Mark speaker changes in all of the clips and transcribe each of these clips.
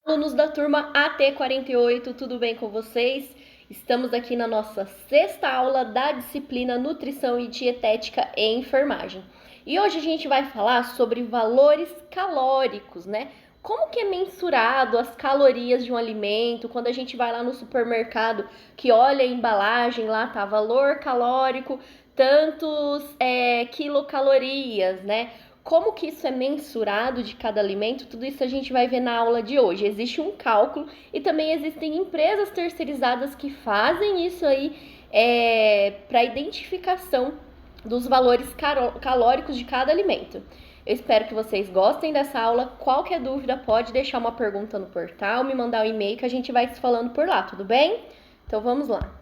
Speaker 1: Alunos da turma AT48, tudo bem com vocês? Estamos aqui na nossa sexta aula da disciplina Nutrição e Dietética e Enfermagem. E hoje a gente vai falar sobre valores calóricos, né? Como que é mensurado as calorias de um alimento? Quando a gente vai lá no supermercado, que olha a embalagem, lá tá valor calórico, tantos quilocalorias, né? Como que isso é mensurado de cada alimento? Tudo isso a gente vai ver na aula de hoje. Existe um cálculo e também existem empresas terceirizadas que fazem isso aí para identificação dos valores calóricos de cada alimento. Eu espero que vocês gostem dessa aula. Qualquer dúvida pode deixar uma pergunta no portal, me mandar um e-mail que a gente vai se falando por lá, tudo bem? Então vamos lá.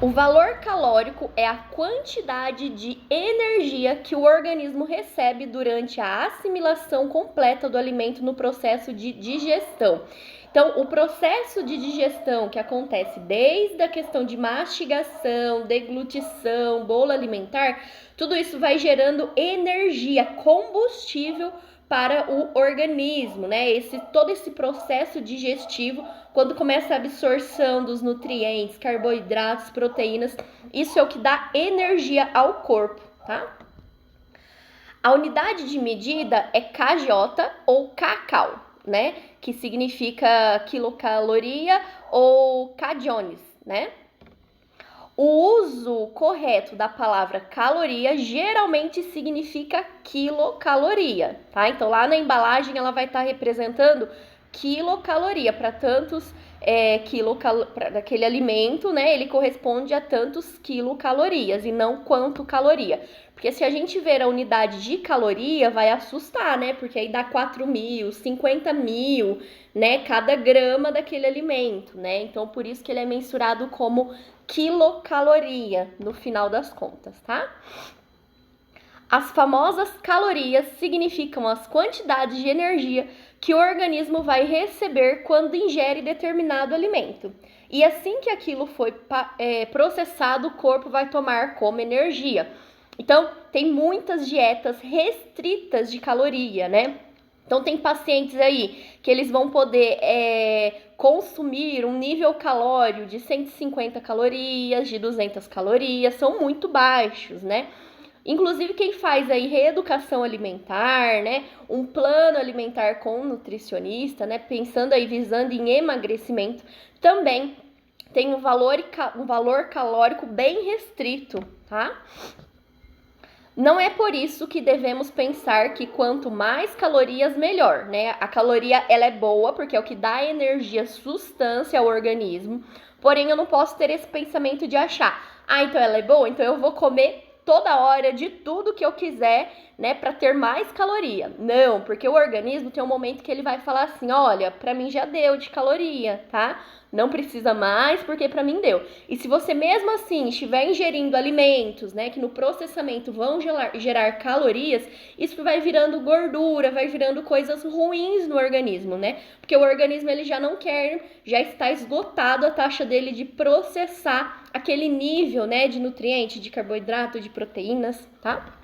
Speaker 1: O valor calórico é a quantidade de energia que o organismo recebe durante a assimilação completa do alimento no processo de digestão. Então, o processo de digestão que acontece desde a questão de mastigação, deglutição, bolo alimentar, tudo isso vai gerando energia, combustível para o organismo, né? Todo esse processo digestivo, quando começa a absorção dos nutrientes, carboidratos, proteínas, isso é o que dá energia ao corpo, tá? A unidade de medida é kJ ou kcal, né? Que significa quilocaloria ou kjones, né? O uso correto da palavra caloria geralmente significa quilocaloria, tá? Então lá na embalagem ela vai estar representando quilocaloria para tantos daquele alimento, né? Ele corresponde a tantos quilocalorias e não quanto caloria. Porque se a gente ver a unidade de caloria, vai assustar, né? Porque aí dá 4.000, 50.000, né? Cada grama daquele alimento, né? Então por isso que ele é mensurado como quilocaloria no final das contas, tá? As famosas calorias significam as quantidades de energia que o organismo vai receber quando ingere determinado alimento. E assim que aquilo foi processado, o corpo vai tomar como energia. Então, tem muitas dietas restritas de caloria, né? Então, tem pacientes aí que eles vão poder consumir um nível calórico de 150 calorias, de 200 calorias, são muito baixos, né? Inclusive, quem faz aí reeducação alimentar, né? Um plano alimentar com nutricionista, né? Pensando aí, visando em emagrecimento, também tem um valor calórico bem restrito, tá? Não é por isso que devemos pensar que quanto mais calorias, melhor, né? A caloria, ela é boa porque é o que dá energia, sustância ao organismo. Porém, eu não posso ter esse pensamento de achar, então ela é boa, então eu vou comer toda hora de tudo que eu quiser, né, para ter mais caloria. Não, porque o organismo tem um momento que ele vai falar assim, olha, para mim já deu de caloria, tá? Não precisa mais, porque para mim deu. E se você mesmo assim estiver ingerindo alimentos, né, que no processamento vão gerar calorias, isso vai virando gordura, vai virando coisas ruins no organismo, né? Porque o organismo ele já não quer, já está esgotado a taxa dele de processar aquele nível, né, de nutriente, de carboidrato, de proteínas, tá?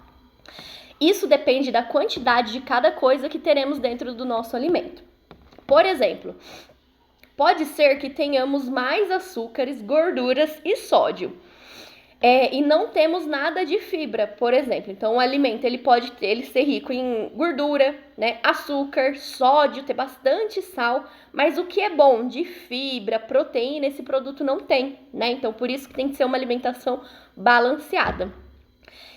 Speaker 1: Isso depende da quantidade de cada coisa que teremos dentro do nosso alimento. Por exemplo, pode ser que tenhamos mais açúcares, gorduras e sódio. E não temos nada de fibra, por exemplo. Então, o alimento ele pode ser rico em gordura, né, açúcar, sódio, ter bastante sal, mas o que é bom de fibra, proteína, esse produto não tem, né? Então, por isso que tem que ser uma alimentação balanceada.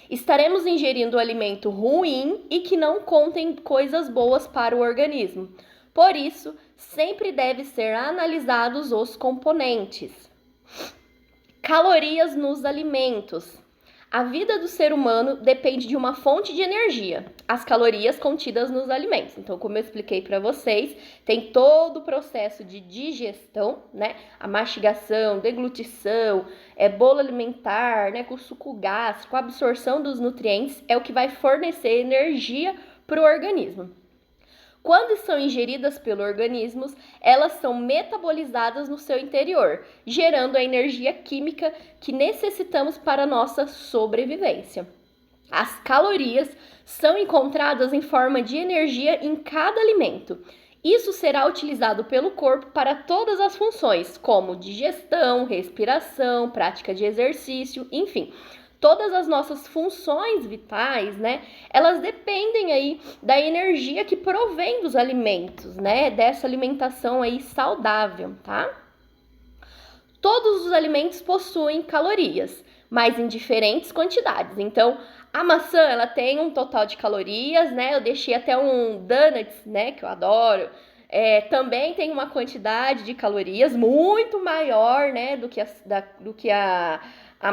Speaker 1: Estaremos ingerindo alimento ruim e que não contém coisas boas para o organismo. Por isso, sempre deve ser analisados os componentes. Calorias nos alimentos. A vida do ser humano depende de uma fonte de energia, as calorias contidas nos alimentos. Então, como eu expliquei para vocês, tem todo o processo de digestão, né? A mastigação, deglutição, bolo alimentar, né? Com o suco gástrico, a absorção dos nutrientes é o que vai fornecer energia para o organismo. Quando são ingeridas pelo organismo, elas são metabolizadas no seu interior, gerando a energia química que necessitamos para a nossa sobrevivência. As calorias são encontradas em forma de energia em cada alimento. Isso será utilizado pelo corpo para todas as funções, como digestão, respiração, prática de exercício, enfim. Todas as nossas funções vitais, né, elas dependem aí da energia que provém dos alimentos, né, dessa alimentação aí saudável, tá? Todos os alimentos possuem calorias, mas em diferentes quantidades. Então, a maçã, ela tem um total de calorias, né? Eu deixei até um donuts, né? Que eu adoro. Também tem uma quantidade de calorias muito maior, né? Do que a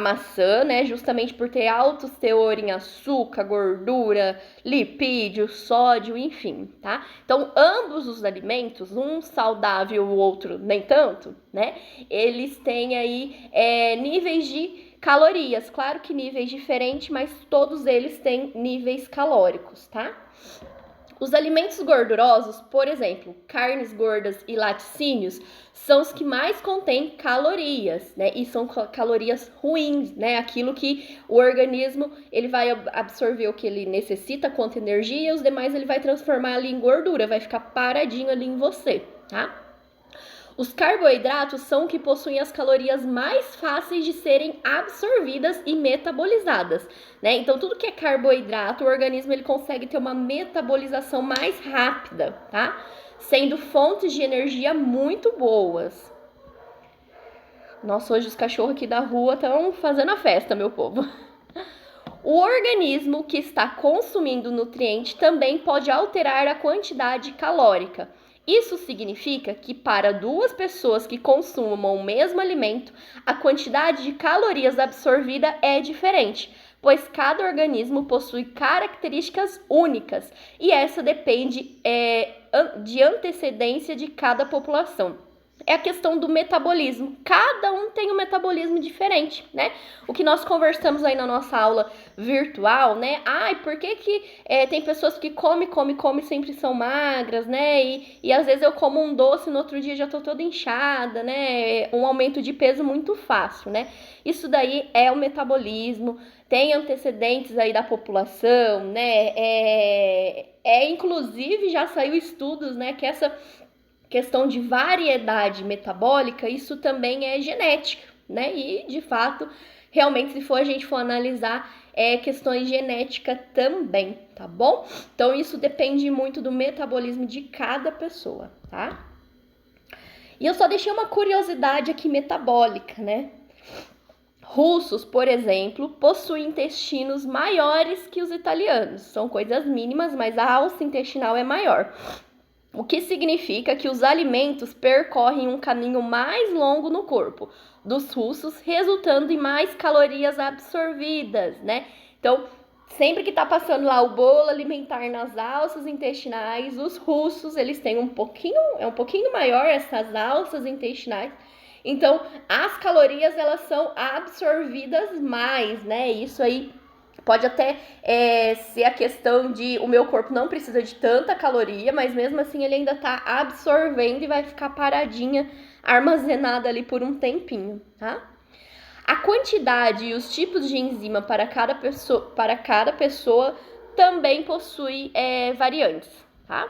Speaker 1: maçã, né? Justamente por ter altos teor em açúcar, gordura, lipídio, sódio, enfim, tá? Então, ambos os alimentos, um saudável e o outro nem tanto, né? Eles têm aí níveis de calorias, claro que níveis diferentes, mas todos eles têm níveis calóricos, tá? Os alimentos gordurosos, por exemplo, carnes gordas e laticínios, são os que mais contêm calorias, né? E são calorias ruins, né? Aquilo que o organismo, ele vai absorver o que ele necessita, quanto energia, e os demais ele vai transformar ali em gordura, vai ficar paradinho ali em você, tá? Os carboidratos são que possuem as calorias mais fáceis de serem absorvidas e metabolizadas, né? Então, tudo que é carboidrato, o organismo ele consegue ter uma metabolização mais rápida, tá? Sendo fontes de energia muito boas. Nossa, hoje os cachorros aqui da rua estão fazendo a festa, meu povo. O organismo que está consumindo nutriente também pode alterar a quantidade calórica. Isso significa que para duas pessoas que consumam o mesmo alimento, a quantidade de calorias absorvida é diferente, pois cada organismo possui características únicas e essa depende de antecedência de cada população. É a questão do metabolismo. Cada um tem um metabolismo diferente, né? O que nós conversamos aí na nossa aula virtual, né? Por que tem pessoas que come, sempre são magras, né? E às vezes eu como um doce no outro dia já tô toda inchada, né? Um aumento de peso muito fácil, né? Isso daí é o metabolismo, tem antecedentes aí da população, né? Inclusive já saiu estudos, né? Que essa questão de variedade metabólica, isso também é genética, né? E, de fato, realmente, se a gente for analisar, questões genéticas também, tá bom? Então, isso depende muito do metabolismo de cada pessoa, tá? E eu só deixei uma curiosidade aqui metabólica, né? Russos, por exemplo, possuem intestinos maiores que os italianos. São coisas mínimas, mas a alça intestinal é maior. O que significa que os alimentos percorrem um caminho mais longo no corpo dos russos, resultando em mais calorias absorvidas, né? Então, sempre que tá passando lá o bolo alimentar nas alças intestinais, os russos, eles têm um pouquinho maior essas alças intestinais. Então, as calorias, elas são absorvidas mais, né? Isso aí pode até ser a questão de o meu corpo não precisa de tanta caloria, mas mesmo assim ele ainda tá absorvendo e vai ficar paradinha, armazenada ali por um tempinho, tá? A quantidade e os tipos de enzima para cada pessoa também possui variantes, tá?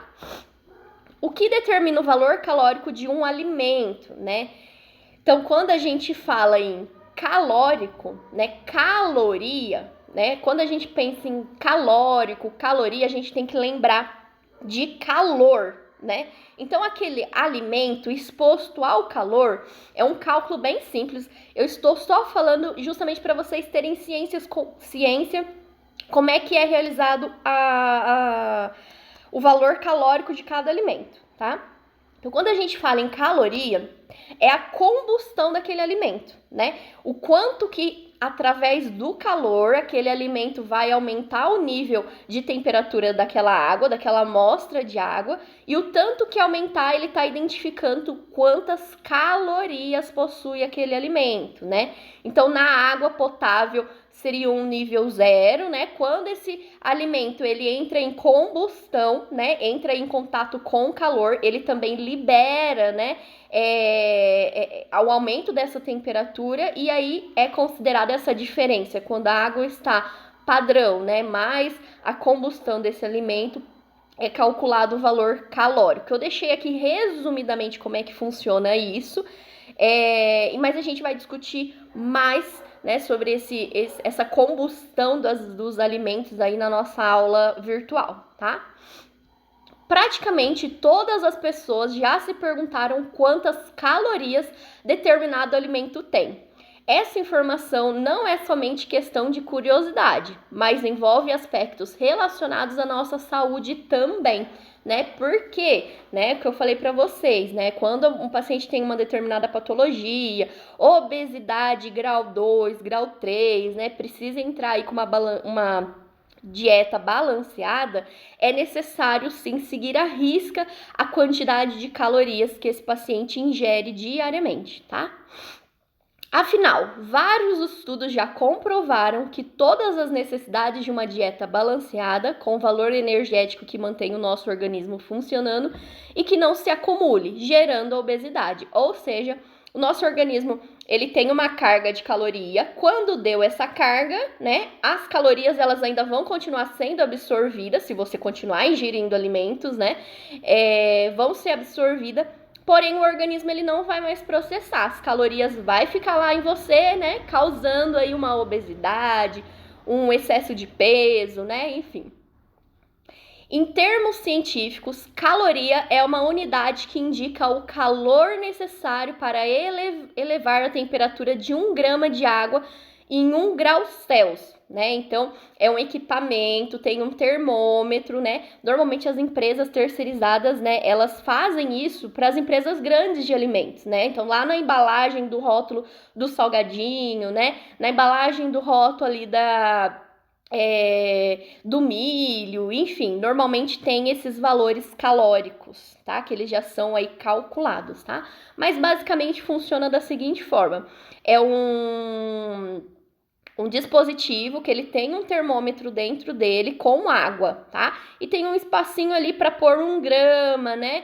Speaker 1: O que determina o valor calórico de um alimento, né? Então, quando a gente fala em calórico, né, caloria, né? Quando a gente pensa em calórico, caloria, a gente tem que lembrar de calor, né? Então, aquele alimento exposto ao calor é um cálculo bem simples. Eu estou só falando justamente para vocês terem ciência como é que é realizado o valor calórico de cada alimento, tá? Então, quando a gente fala em caloria, é a combustão daquele alimento, né? O quanto que, através do calor, aquele alimento vai aumentar o nível de temperatura daquela água, daquela amostra de água, e o tanto que aumentar, ele está identificando quantas calorias possui aquele alimento, né? Então, na água potável, seria um nível 0, né? Quando esse alimento ele entra em combustão, né? Entra em contato com o calor, ele também libera, né? Ao aumento dessa temperatura, e aí é considerada essa diferença quando a água está padrão, né, mais a combustão desse alimento, é calculado o valor calórico. Eu deixei aqui resumidamente como é que funciona isso, mas a gente vai discutir mais, né, sobre essa combustão dos alimentos aí na nossa aula virtual, tá? Praticamente todas as pessoas já se perguntaram quantas calorias determinado alimento tem. Essa informação não é somente questão de curiosidade, mas envolve aspectos relacionados à nossa saúde também, né? Porque, né, que eu falei para vocês, né, quando um paciente tem uma determinada patologia, obesidade grau 2, grau 3, né, precisa entrar aí com uma dieta balanceada, é necessário sim seguir à risca a quantidade de calorias que esse paciente ingere diariamente, tá? Afinal, vários estudos já comprovaram que todas as necessidades de uma dieta balanceada, com valor energético que mantém o nosso organismo funcionando e que não se acumule, gerando obesidade. Ou seja, o nosso organismo, ele tem uma carga de caloria. Quando deu essa carga, né, as calorias elas ainda vão continuar sendo absorvidas, se você continuar ingerindo alimentos, né, vão ser absorvidas. Porém, o organismo ele não vai mais processar, as calorias vai ficar lá em você, né, causando aí uma obesidade, um excesso de peso, né, enfim. Em termos científicos, caloria é uma unidade que indica o calor necessário para elevar a temperatura de 1 grama de água em 1 grau Celsius, né? Então, é um equipamento, tem um termômetro, né? Normalmente as empresas terceirizadas, né, elas fazem isso para as empresas grandes de alimentos, né? Então, lá na embalagem do rótulo do salgadinho, né? Na embalagem do rótulo ali do milho, enfim, normalmente tem esses valores calóricos, tá? Que eles já são aí calculados, tá? Mas basicamente funciona da seguinte forma: é um dispositivo que ele tem um termômetro dentro dele com água, tá? E tem um espacinho ali para pôr 1 grama, né?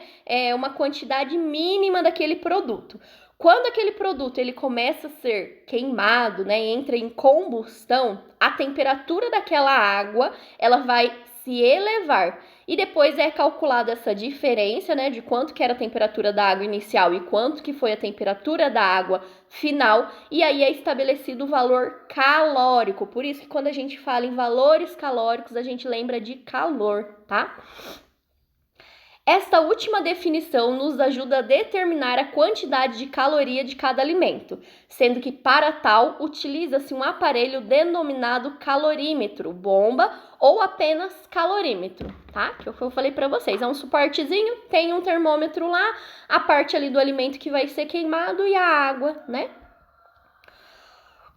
Speaker 1: Uma quantidade mínima daquele produto. Quando aquele produto ele começa a ser queimado, né, entra em combustão, a temperatura daquela água ela vai se elevar. E depois é calculada essa diferença, né, de quanto que era a temperatura da água inicial e quanto que foi a temperatura da água final, e aí é estabelecido o valor calórico. Por isso que quando a gente fala em valores calóricos, a gente lembra de calor, tá? Esta última definição nos ajuda a determinar a quantidade de caloria de cada alimento, sendo que para tal utiliza-se um aparelho denominado calorímetro, bomba ou apenas calorímetro, tá? Que eu falei para vocês, é um suportezinho, tem um termômetro lá, a parte ali do alimento que vai ser queimado e a água, né?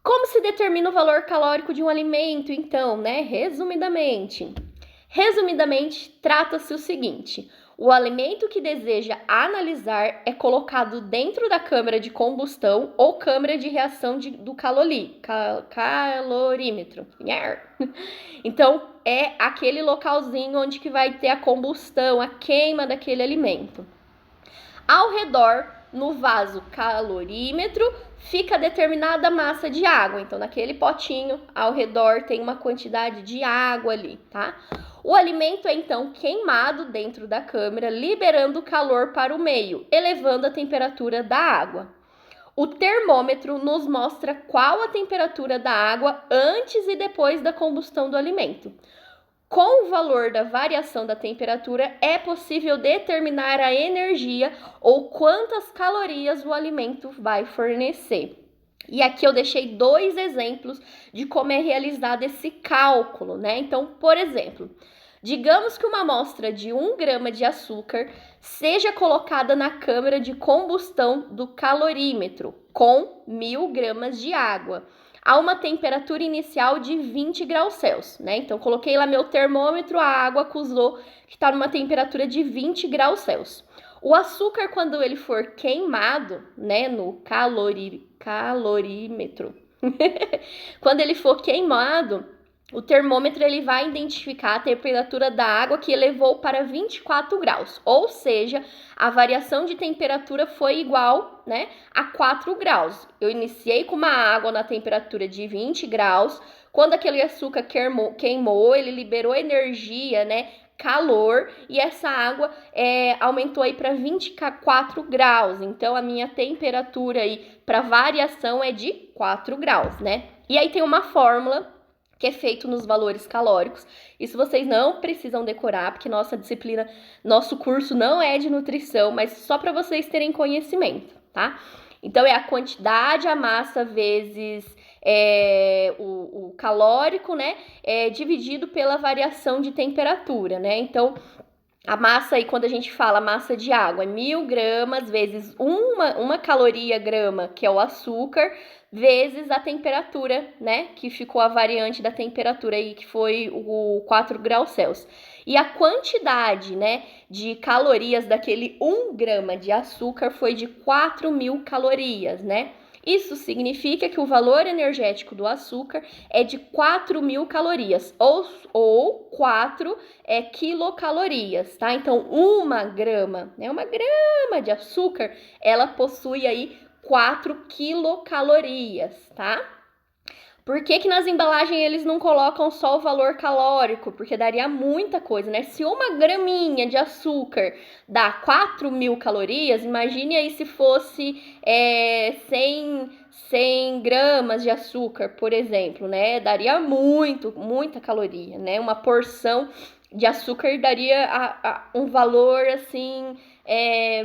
Speaker 1: Como se determina o valor calórico de um alimento, então, né? Resumidamente, trata-se o seguinte: o alimento que deseja analisar é colocado dentro da câmara de combustão ou câmara de reação do calorímetro. Então, é aquele localzinho onde que vai ter a combustão, a queima daquele alimento. Ao redor, no vaso calorímetro, fica determinada massa de água. Então, naquele potinho, ao redor, tem uma quantidade de água ali, tá? O alimento é então queimado dentro da câmara, liberando calor para o meio, elevando a temperatura da água. O termômetro nos mostra qual a temperatura da água antes e depois da combustão do alimento. Com o valor da variação da temperatura, é possível determinar a energia ou quantas calorias o alimento vai fornecer. E aqui eu deixei 2 exemplos de como é realizado esse cálculo, né? Então, por exemplo, digamos que uma amostra de 1 grama de açúcar seja colocada na câmara de combustão do calorímetro com 1000 gramas de água a uma temperatura inicial de 20 graus Celsius, né? Então, coloquei lá meu termômetro, a água acusou que está numa temperatura de 20 graus Celsius. O açúcar, quando ele for queimado, né, no calorímetro, quando ele for queimado, o termômetro ele vai identificar a temperatura da água que elevou para 24 graus, ou seja, a variação de temperatura foi igual, né, a 4 graus. Eu iniciei com uma água na temperatura de 20 graus, quando aquele açúcar queimou, ele liberou energia, né, calor, e essa água aumentou aí para 24 graus. Então, a minha temperatura aí para variação é de 4 graus, né? E aí tem uma fórmula que é feito nos valores calóricos. Isso vocês não precisam decorar, porque nossa disciplina, nosso curso não é de nutrição, mas só para vocês terem conhecimento, tá? Então, é a quantidade, a massa vezes o calórico, né? Dividido pela variação de temperatura, né? Então, a massa aí, quando a gente fala massa de água, é 1.000 gramas vezes uma caloria grama, que é o açúcar, vezes a temperatura, né? Que ficou a variante da temperatura aí, que foi o 4 graus Celsius. E a quantidade, né, de calorias daquele 1 grama de açúcar foi de 4.000 calorias, né? Isso significa que o valor energético do açúcar é de 4.000 calorias, ou 4 quilocalorias, tá? Então, uma grama de açúcar, ela possui aí 4 quilocalorias, tá? Por que nas embalagens eles não colocam só o valor calórico? Porque daria muita coisa, né? Se uma graminha de açúcar dá 4.000 calorias, imagine aí se fosse 100 gramas de açúcar, por exemplo, né? Daria muita caloria, né? Uma porção de açúcar daria um valor, assim,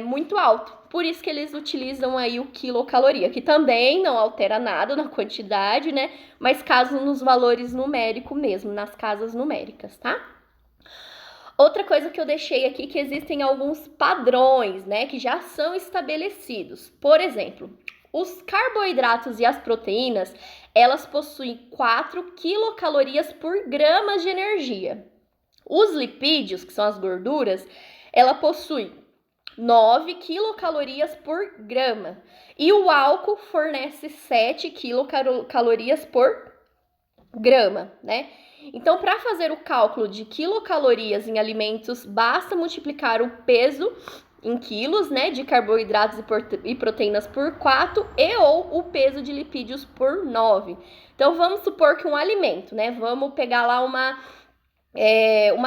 Speaker 1: muito alto. Por isso que eles utilizam aí o quilocaloria, que também não altera nada na quantidade, né? Mas caso nos valores numéricos mesmo, nas casas numéricas, tá? Outra coisa que eu deixei aqui, que existem alguns padrões, né? Que já são estabelecidos. Por exemplo, os carboidratos e as proteínas, elas possuem 4 quilocalorias por gramas de energia. Os lipídios, que são as gorduras, ela possui 9 quilocalorias por grama. E o álcool fornece 7 quilocalorias por grama, né? Então, para fazer o cálculo de quilocalorias em alimentos, basta multiplicar o peso em quilos, né, de carboidratos e proteínas por 4 ou o peso de lipídios por 9. Então, vamos supor que um alimento, né, vamos pegar lá uma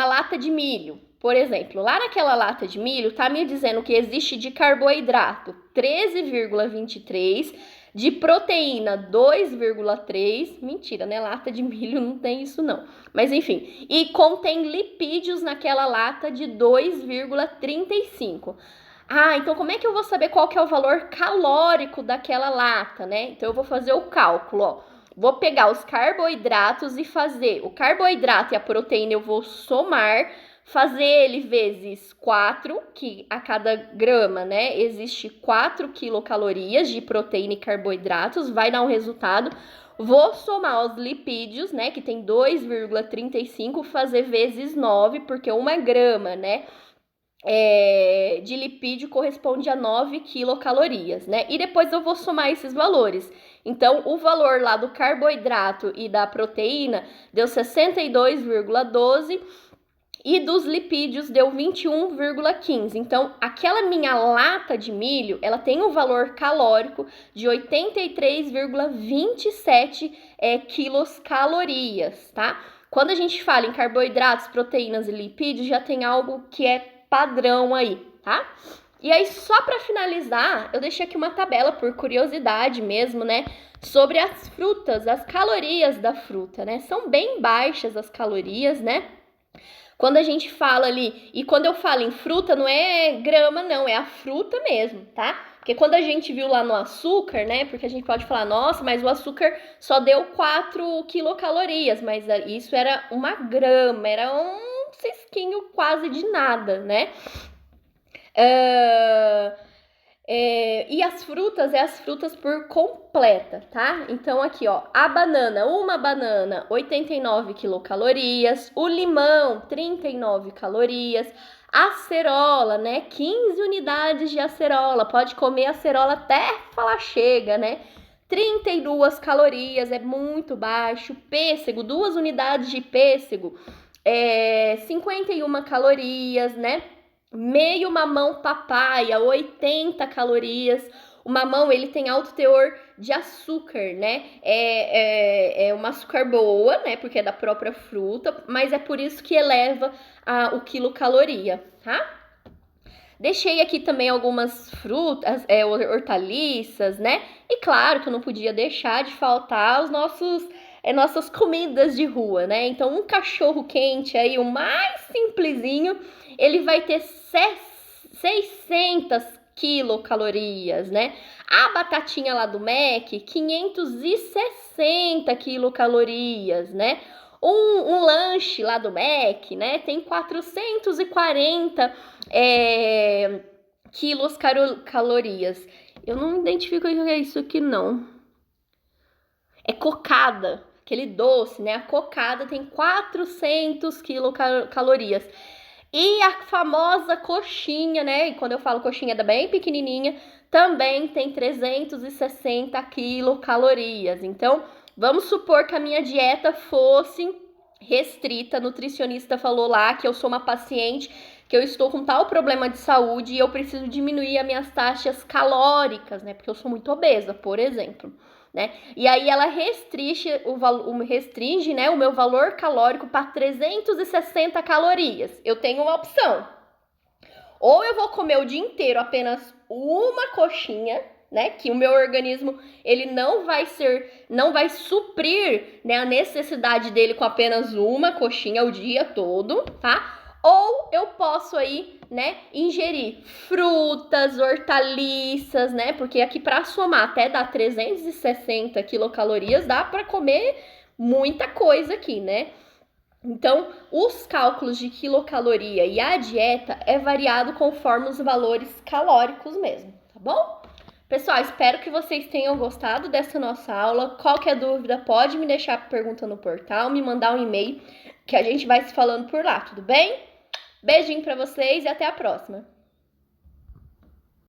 Speaker 1: lata de milho. Por exemplo, lá naquela lata de milho, tá me dizendo que existe de carboidrato 13,23, de proteína 2,3, mentira, né? Lata de milho não tem isso não. Mas enfim, e contém lipídios naquela lata de 2,35. Ah, então como é que eu vou saber qual que é o valor calórico daquela lata, né? Então eu vou fazer o cálculo, ó. Vou pegar os carboidratos e fazer o carboidrato e a proteína, eu vou somar, fazer ele vezes 4, que a cada grama, né, existe 4 quilocalorias de proteína e carboidratos, vai dar um resultado. Vou somar os lipídios, né, que tem 2,35, fazer vezes 9, porque uma grama, né, de lipídio corresponde a 9 quilocalorias, né? E depois eu vou somar esses valores. Então, o valor lá do carboidrato e da proteína deu 62,12 e dos lipídios deu 21,15. Então, aquela minha lata de milho, ela tem um valor calórico de 83,27 quilocalorias, tá? Quando a gente fala em carboidratos, proteínas e lipídios, já tem algo que é padrão aí, tá? E aí, só para finalizar, eu deixei aqui uma tabela por curiosidade mesmo, né? Sobre as frutas, as calorias da fruta, né? São bem baixas as calorias, né? Quando a gente fala ali, e quando eu falo em fruta, não é grama, não, é a fruta mesmo, tá? Porque quando a gente viu lá no açúcar, né? Porque a gente pode falar, nossa, mas o açúcar só deu 4 quilocalorias, mas isso era uma grama, era um cisquinho quase de nada, né? E as frutas, as frutas por completa, tá? Então aqui, ó, a banana, uma banana, 89 quilocalorias, o limão, 39 calorias, a acerola, né, 15 unidades de acerola, pode comer acerola até falar chega, né? 32 calorias, é muito baixo. Pêssego, 2 unidades de pêssego, 51 calorias, né? Meio mamão papaya, 80 calorias. O mamão, ele tem alto teor de açúcar, né? É uma açúcar boa, né? Porque é da própria fruta, mas é por isso que eleva o quilocaloria, tá? Deixei aqui também algumas frutas, hortaliças, né? E claro que eu não podia deixar de faltar os nossas comidas de rua, né? Então, um cachorro quente aí, o mais simplesinho, ele vai ter 600 quilocalorias, né? A batatinha lá do Mac, 560 quilocalorias, né? Um lanche lá do Mac, né? Tem 440 calorias. Eu não identifico o que é isso aqui, não. É cocada, aquele doce, né? A cocada tem 400 quilocalorias. E a famosa coxinha, né? E quando eu falo coxinha da bem pequenininha, também tem 360 quilocalorias. Então, vamos supor que a minha dieta fosse restrita. A nutricionista falou lá que eu sou uma paciente, que eu estou com tal problema de saúde e eu preciso diminuir as minhas taxas calóricas, né? Porque eu sou muito obesa, por exemplo. Né? E aí ela restringe né, o meu valor calórico para 360 calorias. Eu tenho uma opção. Ou eu vou comer o dia inteiro apenas uma coxinha, né, que o meu organismo ele não vai suprir, né, a necessidade dele com apenas uma coxinha o dia todo, tá? Ou eu posso aí, né, ingerir frutas, hortaliças, né? Porque aqui para somar até dar 360 quilocalorias, dá para comer muita coisa aqui, né? Então, os cálculos de quilocaloria e a dieta é variado conforme os valores calóricos mesmo, tá bom? Pessoal, espero que vocês tenham gostado dessa nossa aula. Qualquer dúvida, pode me deixar pergunta no portal, me mandar um e-mail, que a gente vai se falando por lá, tudo bem? Beijinho pra vocês e até a próxima!